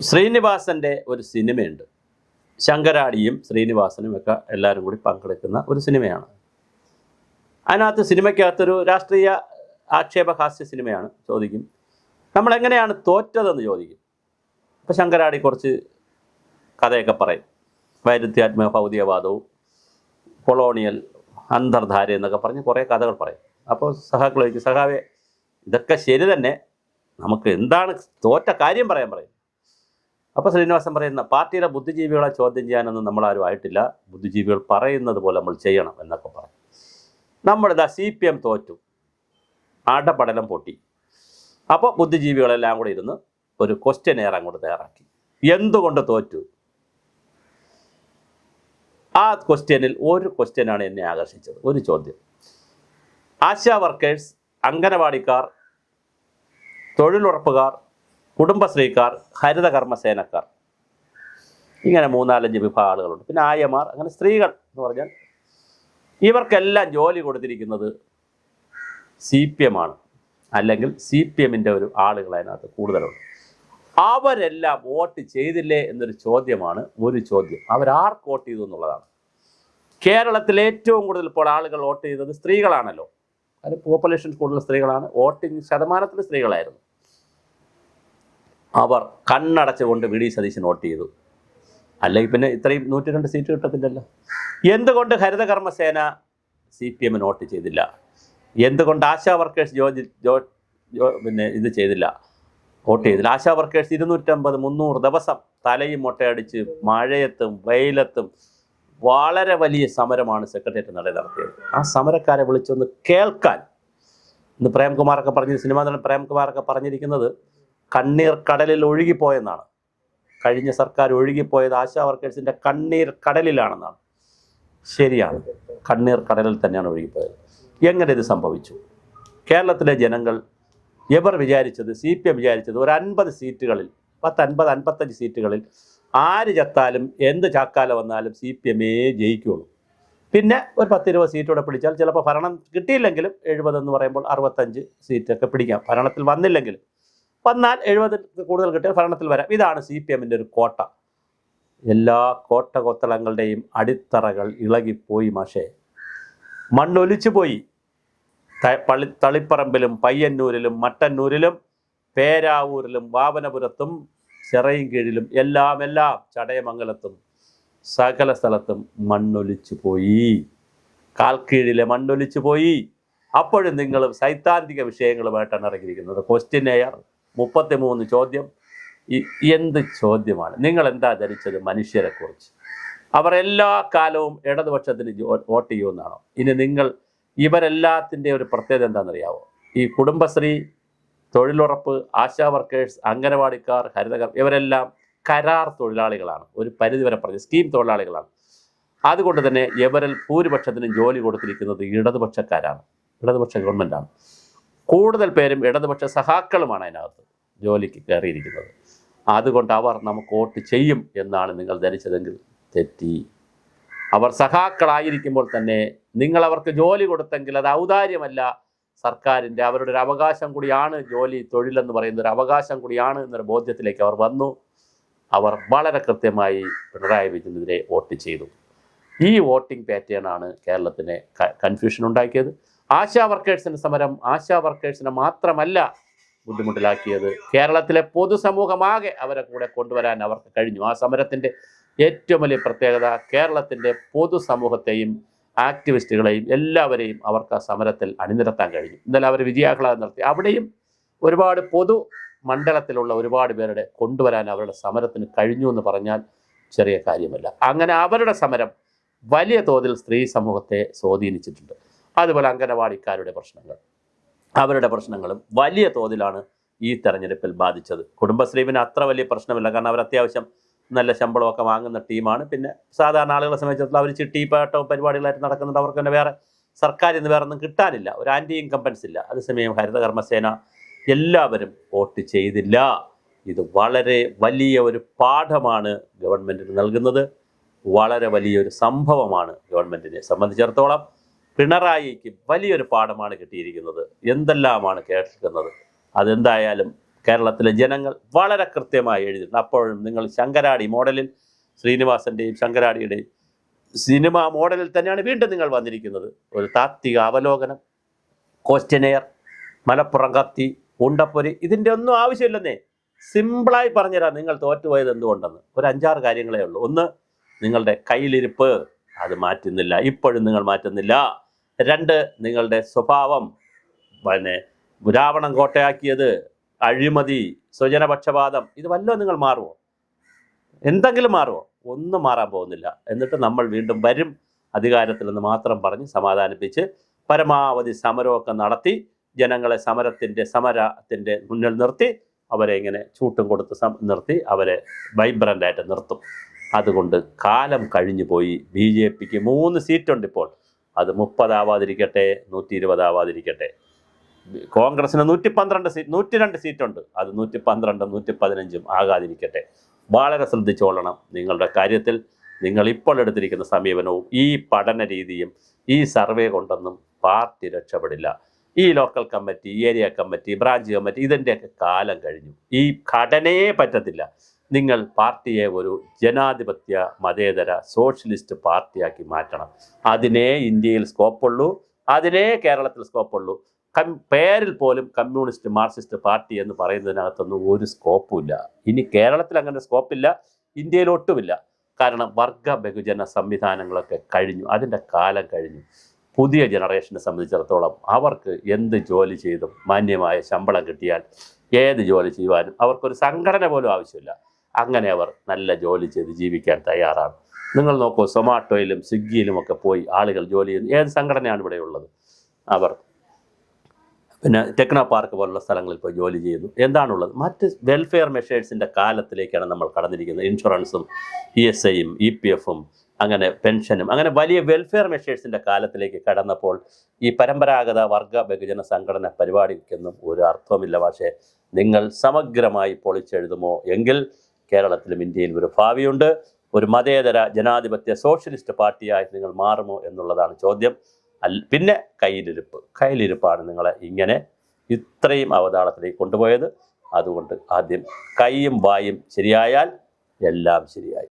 ശ്രീനിവാസൻ്റെ ഒരു സിനിമയുണ്ട്. ശങ്കരാടിയും ശ്രീനിവാസനും ഒക്കെ എല്ലാവരും കൂടി പങ്കെടുക്കുന്ന ഒരു സിനിമയാണ്. അതിനകത്ത് സിനിമയ്ക്കകത്തൊരു രാഷ്ട്രീയ ആക്ഷേപഹാസ്യ സിനിമയാണ്. ചോദിക്കും നമ്മളെങ്ങനെയാണ് തോറ്റതെന്ന് ചോദിക്കും. അപ്പോൾ ശങ്കരാടി കുറച്ച് കഥയൊക്കെ പറയും. വൈരുദ്ധ്യാത്മക ഭൗതികവാദവും കൊളോണിയൽ അന്തർധാര എന്നൊക്കെ പറഞ്ഞ് കുറേ കഥകൾ പറയും. അപ്പോൾ സഹാക്കൾ ചോദിക്കും, സഹാവേ ഇതൊക്കെ ശരി തന്നെ, നമുക്ക് എന്താണ് തോറ്റ കാര്യം പറയാൻ പറയും. അപ്പോൾ ശ്രീനിവാസൻ പറയുന്ന പാർട്ടിയിലെ ബുദ്ധിജീവികളെ ചോദ്യം ചെയ്യാനൊന്നും നമ്മളാരും ആയിട്ടില്ല, ബുദ്ധിജീവികൾ പറയുന്നത് പോലെ നമ്മൾ ചെയ്യണം എന്നൊക്കെ പറയും. നമ്മളിതാ CPM തോറ്റു, അടപടലം പൊട്ടി. അപ്പോൾ ബുദ്ധിജീവികളെല്ലാം കൂടി ഇരുന്ന് ഒരു ക്വസ്റ്റ്യനെയർ അങ്ങോട്ട് തയ്യാറാക്കി. എന്തുകൊണ്ട് തോറ്റു? ആ ക്വസ്റ്റ്യനിൽ ഒരു ക്വസ്റ്റ്യനാണ് എന്നെ ആകർഷിച്ചത്. ഒരു ചോദ്യം, ആശാ വർക്കേഴ്സ്, അംഗനവാടിക്കാർ, തൊഴിലുറപ്പുകാർ, കുടുംബശ്രീക്കാർ, ഹരിതകർമ്മസേനക്കാർ, ഇങ്ങനെ 3-4 വിഭാഗം ആളുകളുണ്ട്. പിന്നെ ആയമാർ, അങ്ങനെ സ്ത്രീകൾ എന്ന് പറഞ്ഞാൽ ഇവർക്കെല്ലാം ജോലി കൊടുത്തിരിക്കുന്നത് CPM ആണ്, അല്ലെങ്കിൽ CPMൻ്റെ ഒരു ആളുകൾ അതിനകത്ത് കൂടുതലുണ്ട്. അവരെല്ലാം വോട്ട് ചെയ്തില്ലേ എന്നൊരു ചോദ്യമാണ്. ഒരു ചോദ്യം, അവരാർക്ക് വോട്ട് ചെയ്തു എന്നുള്ളതാണ്. കേരളത്തിൽ ഏറ്റവും കൂടുതൽ ഇപ്പോൾ ആളുകൾ വോട്ട് ചെയ്തത് സ്ത്രീകളാണല്ലോ. അത് പോപ്പുലേഷൻ കൂടുതൽ സ്ത്രീകളാണ്, വോട്ടിംഗ് ശതമാനത്തിൽ സ്ത്രീകളായിരുന്നു. അവർ കണ്ണടച്ചുകൊണ്ട് VD സതീശൻ വോട്ട് ചെയ്തു. അല്ലെങ്കിൽ പിന്നെ ഇത്രയും 102 സീറ്റ് കിട്ടത്തില്ലല്ലോ. എന്തുകൊണ്ട് ഹരിതകർമ്മസേന CPMന് വോട്ട് ചെയ്തില്ല? എന്തുകൊണ്ട് ആശാ വർക്കേഴ്സ് പിന്നെ ഇത് ചെയ്തില്ല, വോട്ട് ചെയ്തില്ല? ആശാ വർക്കേഴ്സ് 250-300 ദിവസം തലയും മുട്ടയടിച്ച് മഴയത്തും വെയിലത്തും വളരെ വലിയ സമരമാണ് സെക്രട്ടേറിയറ്റ് നടത്തിയത്. ആ സമരക്കാരെ വിളിച്ചൊന്ന് കേൾക്കാൻ ഇന്ന് പ്രേംകുമാറൊക്കെ പറഞ്ഞ സിനിമാ നടൻ പ്രേംകുമാറൊക്കെ പറഞ്ഞിരിക്കുന്നത് കണ്ണീർ കടലിൽ ഒഴുകിപ്പോയെന്നാണ്. കഴിഞ്ഞ സർക്കാർ ഒഴുകിപ്പോയത് ആശാ വർക്കേഴ്സിൻ്റെ കണ്ണീർ കടലിലാണെന്നാണ്. ശരിയാണ്, കണ്ണീർ കടലിൽ തന്നെയാണ് ഒഴുകിപ്പോയത്. എങ്ങനെ ഇത് സംഭവിച്ചു? കേരളത്തിലെ ജനങ്ങൾ ഇവർ വിചാരിച്ചത്, CPM വിചാരിച്ചത് ഒരു 50 സീറ്റുകളിൽ 50-55 സീറ്റുകളിൽ ആര് ചത്താലും എന്ത് ചാക്കാല വന്നാലും CPM ജയിക്കുകയുള്ളൂ. പിന്നെ ഒരു 10-20 സീറ്റോടെ പിടിച്ചാൽ ചിലപ്പോൾ ഭരണം കിട്ടിയില്ലെങ്കിലും 70 എന്ന് പറയുമ്പോൾ 65 സീറ്റൊക്കെ പിടിക്കാം. ഭരണത്തിൽ വന്നില്ലെങ്കിലും, വന്നാൽ 70 കൂടുതൽ കിട്ടിയാൽ ഭരണത്തിൽ വരാം. ഇതാണ് CPMൻ്റെ ഒരു കോട്ട. എല്ലാ കോട്ട കൊത്തളങ്ങളുടെയും അടിത്തറകൾ ഇളകിപ്പോയി മാഷേ, മണ്ണൊലിച്ചു പോയി. തളിപ്പറമ്പിലും പയ്യന്നൂരിലും മട്ടന്നൂരിലും പേരാവൂരിലും വാവനപുരത്തും ചെറയും കീഴിലും എല്ലാം ചടയമംഗലത്തും സകല സ്ഥലത്തും മണ്ണൊലിച്ചു പോയി. കാൽക്കീഴിലെ മണ്ണൊലിച്ചു പോയി. അപ്പോഴും നിങ്ങൾ സൈദ്ധാന്തിക വിഷയങ്ങളുമായിട്ടാണ് ഇറങ്ങിയിരിക്കുന്നത്. ക്വസ്റ്റ്യനെയർ 33 ചോദ്യം. എന്ത് ചോദ്യമാണ്? നിങ്ങൾ എന്താ ധരിച്ചത് മനുഷ്യരെക്കുറിച്ച്? അവർ എല്ലാ കാലവും ഇടതുപക്ഷത്തിന് വോട്ട് ചെയ്യുമെന്നാണോ? ഇനി നിങ്ങൾ ഇവരെല്ലാത്തിൻ്റെ ഒരു പ്രത്യേകത എന്താണെന്നറിയാവോ? ഈ കുടുംബശ്രീ, തൊഴിലുറപ്പ്, ആശാ വർക്കേഴ്സ്, അംഗനവാടിക്കാർ, ഇവരെല്ലാം കരാർ തൊഴിലാളികളാണ്. ഒരു പരിധിവരെ പറഞ്ഞ് സ്കീം തൊഴിലാളികളാണ്. അതുകൊണ്ട് തന്നെ ഇവരിൽ ഭൂരിപക്ഷത്തിനും ജോലി കൊടുത്തിരിക്കുന്നത് ഇടതുപക്ഷക്കാരാണ്, ഇടതുപക്ഷ ഗവൺമെൻറ്റാണ്. കൂടുതൽ പേരും ഇടതുപക്ഷ സഹാക്കളുമാണ് അതിനകത്ത് ജോലിക്ക് കയറിയിരിക്കുന്നത്. അതുകൊണ്ട് അവർ നമുക്ക് വോട്ട് ചെയ്യും എന്നാണ് നിങ്ങൾ ധരിച്ചതെങ്കിൽ തെറ്റി. അവർ സഹാക്കളായിരിക്കുമ്പോൾ തന്നെ നിങ്ങൾ അവർക്ക് ജോലി കൊടുത്തെങ്കിൽ അത് ഔദാര്യമല്ല, സർക്കാരിൻ്റെ അവരുടെ ഒരു അവകാശം കൂടിയാണ്. ജോലി, തൊഴിലെന്ന് പറയുന്ന ഒരു അവകാശം കൂടിയാണ് എന്നൊരു ബോധ്യത്തിലേക്ക് അവർ വന്നു. അവർ വളരെ കൃത്യമായി പിണറായി വിജയനെതിരെ വോട്ട് ചെയ്തു. ഈ വോട്ടിംഗ് പാറ്റേണാണ് കേരളത്തിന് കൺഫ്യൂഷൻ ഉണ്ടാക്കിയത്. ആശാ വർക്കേഴ്സിൻ്റെ സമരം ആശാ വർക്കേഴ്സിനെ മാത്രമല്ല ബുദ്ധിമുട്ടിലാക്കിയത്, കേരളത്തിലെ പൊതുസമൂഹമാകെ അവരെ കൂടെ കൊണ്ടുവരാൻ അവർക്ക് കഴിഞ്ഞു. ആ സമരത്തിൻ്റെ ഏറ്റവും വലിയ പ്രത്യേകത കേരളത്തിൻ്റെ പൊതുസമൂഹത്തെയും ആക്ടിവിസ്റ്റുകളെയും എല്ലാവരെയും അവർക്ക് ആ സമരത്തിൽ അണിനിരത്താൻ കഴിഞ്ഞു. ഇന്നലെ അവർ വിജയാഹ്ലാദം നടത്തി. അവിടെയും ഒരുപാട് പൊതു മണ്ഡലത്തിലുള്ള ഒരുപാട് പേരുടെ കൊണ്ടുവരാൻ അവരുടെ സമരത്തിന് കഴിഞ്ഞു എന്ന് പറഞ്ഞാൽ ചെറിയ കാര്യമല്ല. അങ്ങനെ അവരുടെ സമരം വലിയ തോതിൽ സ്ത്രീ സമൂഹത്തെ സ്വാധീനിച്ചിട്ടുണ്ട്. അതുപോലെ അംഗനവാടിക്കാരുടെ പ്രശ്നങ്ങൾ, അവരുടെ പ്രശ്നങ്ങളും വലിയ തോതിലാണ് ഈ തെരഞ്ഞെടുപ്പിൽ ബാധിച്ചത്. കുടുംബശ്രീവിന് അത്ര വലിയ പ്രശ്നമില്ല, കാരണം അവർ അത്യാവശ്യം നല്ല ശമ്പളമൊക്കെ വാങ്ങുന്ന ടീമാണ്. പിന്നെ സാധാരണ ആളുകളെ സംബന്ധിച്ചിടത്തോളം അവർ ചിട്ടിപ്പാട്ടവും പരിപാടികളായിട്ട് നടക്കുന്നുണ്ട്. അവർക്ക് തന്നെ വേറെ സർക്കാരിൽ നിന്ന് വേറെ ഒന്നും കിട്ടാനില്ല, ഒരു ആൻറ്റി ഇൻകംബൻസ് ഇല്ല. അതേസമയം ഹരിതകർമ്മസേന എല്ലാവരും വോട്ട് ചെയ്തില്ല. ഇത് വളരെ വലിയ ഒരു പാഠമാണ് ഗവൺമെൻറ്റിന് നൽകുന്നത്, വളരെ വലിയൊരു സംഭവമാണ് ഗവൺമെൻറ്റിനെ സംബന്ധിച്ചിടത്തോളം. പിണറായിക്ക് വലിയൊരു പാഠമാണ് കിട്ടിയിരിക്കുന്നത്. എന്തെല്ലാമാണ് കേൾക്കുന്നത്, അതെന്തായാലും കേരളത്തിലെ ജനങ്ങൾ വളരെ കൃത്യമായി എഴുതിയിട്ടുണ്ട്. അപ്പോഴും നിങ്ങൾ ശങ്കരാടി മോഡലിൽ, ശ്രീനിവാസൻ്റെയും ശങ്കരാടിയുടെയും സിനിമ മോഡലിൽ തന്നെയാണ് വീണ്ടും നിങ്ങൾ വന്നിരിക്കുന്നത്. ഒരു താത്വിക അവലോകനം, ക്വസ്റ്റ്യനെയർ, മലപ്പുറം കത്തി, ഉണ്ടപ്പൊരി, ഇതിൻ്റെ ഒന്നും ആവശ്യമില്ലെന്നേ. സിമ്പിളായി പറഞ്ഞുതരാം നിങ്ങൾ തോറ്റുപോയത് എന്തുകൊണ്ടെന്ന്. ഒരു 5-6 കാര്യങ്ങളേ ഉള്ളൂ. ഒന്ന്, നിങ്ങളുടെ കയ്യിലിരിപ്പ്, അത് മാറ്റുന്നില്ല, ഇപ്പോഴും നിങ്ങൾ മാറ്റുന്നില്ല. 2, നിങ്ങളുടെ സ്വഭാവം, രാവണം കോട്ടയാക്കിയത്, അഴിമതി, സ്വജനപക്ഷപാതം, ഇത് വല്ലതും നിങ്ങൾ മാറുമോ? എന്തെങ്കിലും മാറുമോ? ഒന്നും മാറാൻ പോകുന്നില്ല. എന്നിട്ട് നമ്മൾ വീണ്ടും വരും അധികാരത്തിൽ നിന്ന് മാത്രം പറഞ്ഞ് സമാധാനിപ്പിച്ച് പരമാവധി സമരമൊക്കെ നടത്തി ജനങ്ങളെ സമരത്തിൻ്റെ മുന്നിൽ നിർത്തി അവരെ ഇങ്ങനെ ചൂട്ടും കൊടുത്ത് നിർത്തി അവരെ വൈബ്രൻ്റായിട്ട് നിർത്തും. അതുകൊണ്ട് കാലം കഴിഞ്ഞു പോയി. BJPക്ക് 3 സീറ്റുണ്ട് ഇപ്പോൾ. അത് 30 ആവാതിരിക്കട്ടെ, 120 ആവാതിരിക്കട്ടെ. കോൺഗ്രസിന് 102 സീറ്റുണ്ട്. അത് 112, 115 ആകാതിരിക്കട്ടെ. വളരെ ശ്രദ്ധിച്ചോളണം നിങ്ങളുടെ കാര്യത്തിൽ. നിങ്ങൾ ഇപ്പോൾ എടുത്തിരിക്കുന്ന സമീപനവും ഈ പഠന രീതിയും ഈ സർവേ കൊണ്ടൊന്നും പാർട്ടി രക്ഷപ്പെടില്ല. ഈ local committee, area committee, branch committee, ഇതിൻ്റെയൊക്കെ കാലം കഴിഞ്ഞു. ഈ ഘടനയെ പറ്റത്തില്ല. നിങ്ങൾ പാർട്ടിയെ ഒരു ജനാധിപത്യ മതേതര സോഷ്യലിസ്റ്റ് പാർട്ടിയാക്കി മാറ്റണം. അതിനേ ഇന്ത്യയിൽ സ്കോപ്പുള്ളൂ, അതിനേ കേരളത്തിൽ സ്കോപ്പുള്ളൂ. പേരിൽ പോലും കമ്മ്യൂണിസ്റ്റ് മാർക്സിസ്റ്റ് പാർട്ടി എന്ന് പറയുന്നതിനകത്തൊന്നും ഒരു സ്കോപ്പുമില്ല. ഇനി കേരളത്തിൽ അങ്ങനെ സ്കോപ്പില്ല, ഇന്ത്യയിൽ ഒട്ടുമില്ല. കാരണം വർഗ ബഹുജന സംവിധാനങ്ങളൊക്കെ കഴിഞ്ഞു, അതിൻ്റെ കാലം കഴിഞ്ഞു. പുതിയ ജനറേഷനെ സംബന്ധിച്ചിടത്തോളം അവർക്ക് എന്ത് ജോലി ചെയ്തും മാന്യമായ ശമ്പളം കിട്ടിയാൽ ഏത് ജോലി ചെയ്യുവാനും അവർക്കൊരു സംഘടന പോലും ആവശ്യമില്ല. അങ്ങനെ അവർ നല്ല ജോലി ചെയ്ത് ജീവിക്കാൻ തയ്യാറാണ്. നിങ്ങൾ നോക്കൂ, സൊമാറ്റോയിലും സ്വിഗ്ഗിയിലുമൊക്കെ പോയി ആളുകൾ ജോലി ചെയ്യുന്നു. ഏത് സംഘടനയാണ് ഇവിടെ ഉള്ളത്? അവർ ടെക്നോ പാർക്ക് പോലുള്ള സ്ഥലങ്ങളിൽ പോയി ജോലി ചെയ്യുന്നു. എന്താണുള്ളത്? മറ്റ് വെൽഫെയർ മെഷേഴ്സിൻ്റെ കാലത്തിലേക്കാണ് നമ്മൾ കടന്നിരിക്കുന്നത്. ഇൻഷുറൻസും ESIയും EPFും അങ്ങനെ പെൻഷനും അങ്ങനെ വലിയ വെൽഫെയർ മെഷേഴ്സിൻ്റെ കാലത്തിലേക്ക് കടന്നപ്പോൾ ഈ പരമ്പരാഗത വർഗ ബഹുജന സംഘടന പരിപാടിക്കൊന്നും ഒരു അർത്ഥവുമില്ല. പക്ഷേ നിങ്ങൾ സമഗ്രമായി പൊളിച്ചെഴുതുമോ എങ്കിൽ കേരളത്തിലും ഇന്ത്യയിലും ഒരു ഭാവിയുണ്ട്. ഒരു മതേതര ജനാധിപത്യ സോഷ്യലിസ്റ്റ് പാർട്ടിയായി നിങ്ങൾ മാറുമോ എന്നുള്ളതാണ് ചോദ്യം. പിന്നെ കയ്യിലിരിപ്പാണ് നിങ്ങളെ ഇങ്ങനെ ഇത്രയും അവതാളത്തിലേക്ക് കൊണ്ടുപോയത്. അതുകൊണ്ട് ആദ്യം കൈയും വായും ശരിയായാൽ എല്ലാം ശരിയായി.